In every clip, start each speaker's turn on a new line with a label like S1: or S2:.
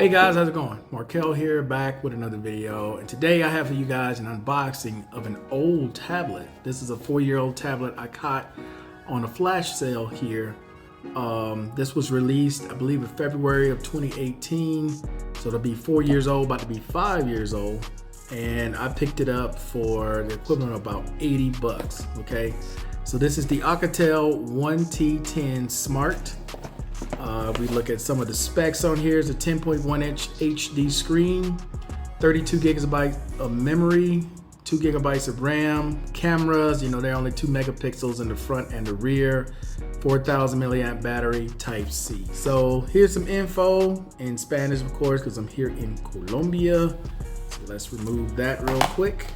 S1: Hey guys, how's it going? Markel here, back with another video, and today I have for you guys an unboxing of an old tablet. This is a 4-year-old tablet I caught on a flash sale here. This was released, I believe, in February of 2018, so it'll be 4 years old, about to be 5 years old, and I picked it up for the equivalent of about 80 bucks, okay? So this is the Alcatel 1T10 Smart. We look at some of the specs on here. It's a 10.1 inch HD screen, 32 gigabytes of memory, 2 gigabytes of RAM, cameras, they're only 2 megapixels in the front and the rear, 4,000 milliamp battery, type C. So here's some info in Spanish, of course, because I'm here in Colombia. So let's remove that real quick.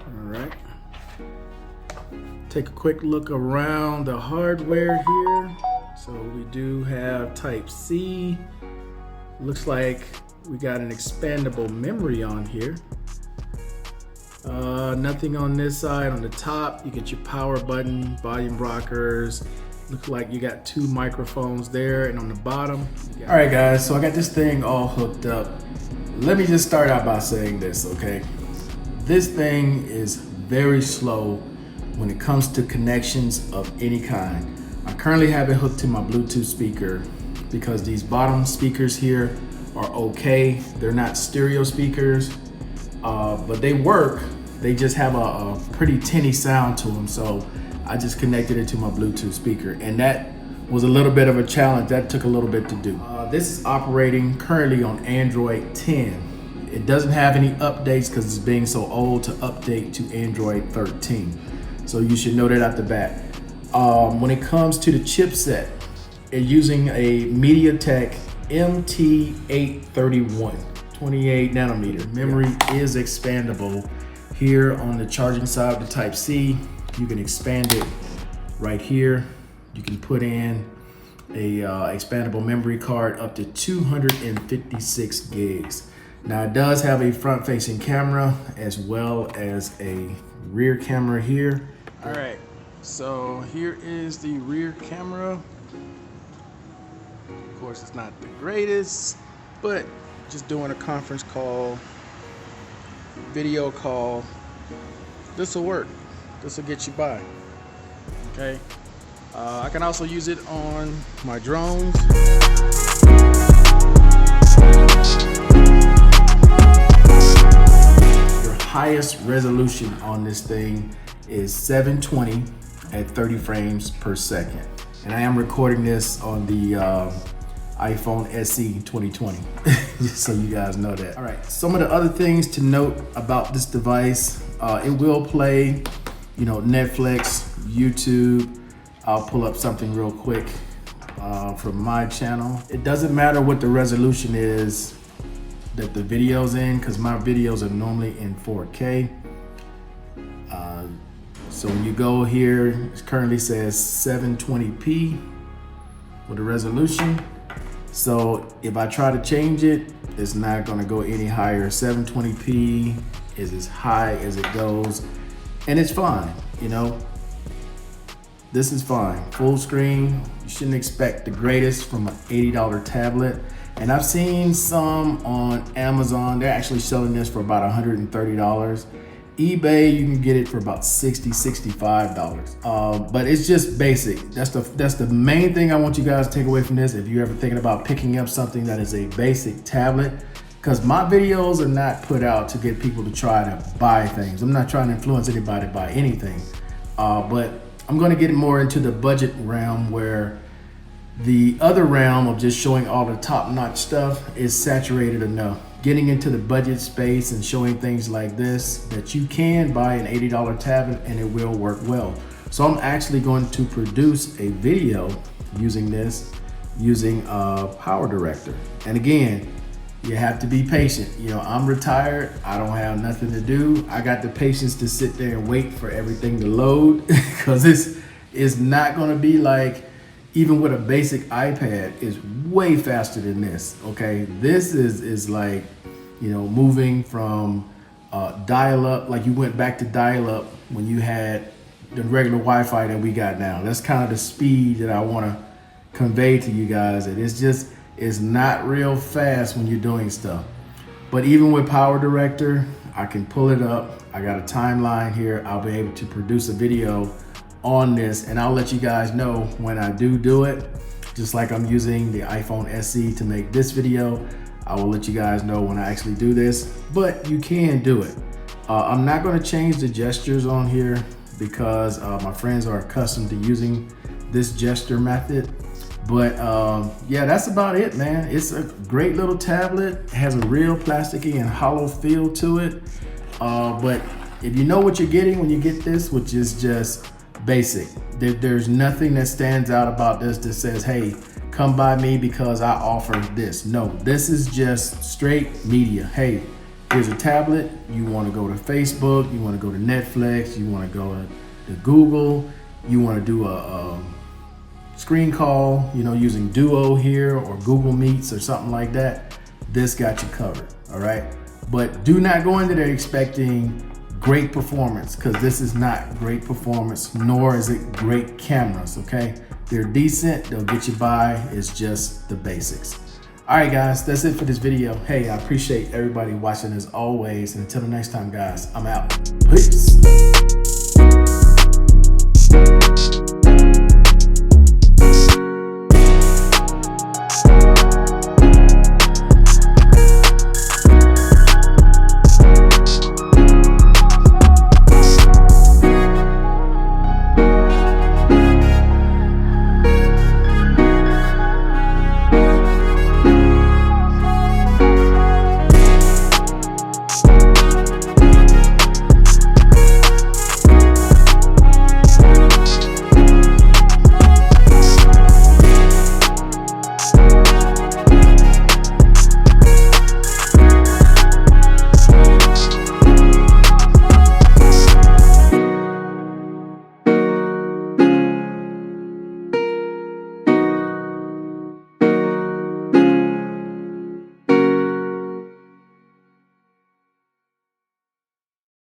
S1: All right. Take a quick look around the hardware here. So we do have type C. Looks like we got an expandable memory on here. Nothing on this side. On the top, you get your power button, volume rockers. Looks like you got 2 microphones there, and on the bottom. All right, guys, so I got this thing all hooked up. Let me just start out by saying this, okay? This thing is very slow when it comes to connections of any kind. I currently have it hooked to my Bluetooth speaker because these bottom speakers here are okay. They're not stereo speakers, but they work. They just have a pretty tinny sound to them. So I just connected it to my Bluetooth speaker, and that was a little bit of a challenge. That took a little bit to do. This is operating currently on Android 10. It doesn't have any updates because it's being so old to update to Android 13. So you should know that at the bat. When it comes to the chipset, it's using a MediaTek MT831, 28 nanometer. Memory is expandable. Here on the charging side of the type C, you can expand it right here. You can put in a expandable memory card up to 256 gigs. Now it does have a front-facing camera as well as a rear camera here. All right, so here is the rear camera. Of course, it's not the greatest, but just doing a conference call, video call, this will work. This will get you by, okay? I can also use it on my drones. Your highest resolution on this thing is 720 at 30 frames per second. And I am recording this on the iPhone SE 2020, just so you guys know that. All right, some of the other things to note about this device, it will play, Netflix, YouTube. I'll pull up something real quick from my channel. It doesn't matter what the resolution is that the video's in, because my videos are normally in 4K. So when you go here, it currently says 720p with a resolution. So if I try to change it, it's not gonna go any higher. 720p is as high as it goes, and it's fine, This is fine. Full screen, you shouldn't expect the greatest from an $80 tablet. And I've seen some on Amazon. They're actually selling this for about $130. eBay, you can get it for about $60, $65. But it's just basic. That's the main thing I want you guys to take away from this. If you're ever thinking about picking up something that is a basic tablet, because my videos are not put out to get people to try to buy things. I'm not trying to influence anybody to buy anything. But I'm gonna get more into the budget realm, where the other realm of just showing all the top-notch stuff is saturated enough. Getting into the budget space and showing things like this, that you can buy an $80 tablet and it will work well. So I'm actually going to produce a video using this, using a Power Director. And again, you have to be patient. I'm retired, I don't have nothing to do. I got the patience to sit there and wait for everything to load, because this is not gonna be like, even with a basic iPad, is way faster than this, okay? This is like, moving from dial-up, like you went back to dial-up when you had the regular Wi-Fi that we got now. That's kind of the speed that I wanna convey to you guys that it's not real fast when you're doing stuff. But even with Power Director, I can pull it up. I got a timeline here. I'll be able to produce a video on this, and I'll let you guys know when I do it. Just like I'm using the iPhone SE to make this video, I will let you guys know when I actually do this, but you can do it. I'm not gonna change the gestures on here because my friends are accustomed to using this gesture method. But yeah, that's about it, man. It's a great little tablet. It has a real plasticky and hollow feel to it. But if you know what you're getting when you get this, which is just basic, there's nothing that stands out about this that says, hey, come by me because I offer this. No, this is just straight media. Hey, here's a tablet. You want to go to Facebook, you want to go to Netflix, you want to go to Google, you want to do a screen call, you know, using Duo here or Google Meets or something like that. This got you covered, all right? But do not go into there expecting great performance, because this is not great performance, nor is it great cameras, okay? They're decent, they'll get you by, it's just the basics. All right, guys, that's it for this video. Hey, I appreciate everybody watching as always, and until the next time, guys, I'm out. Peace.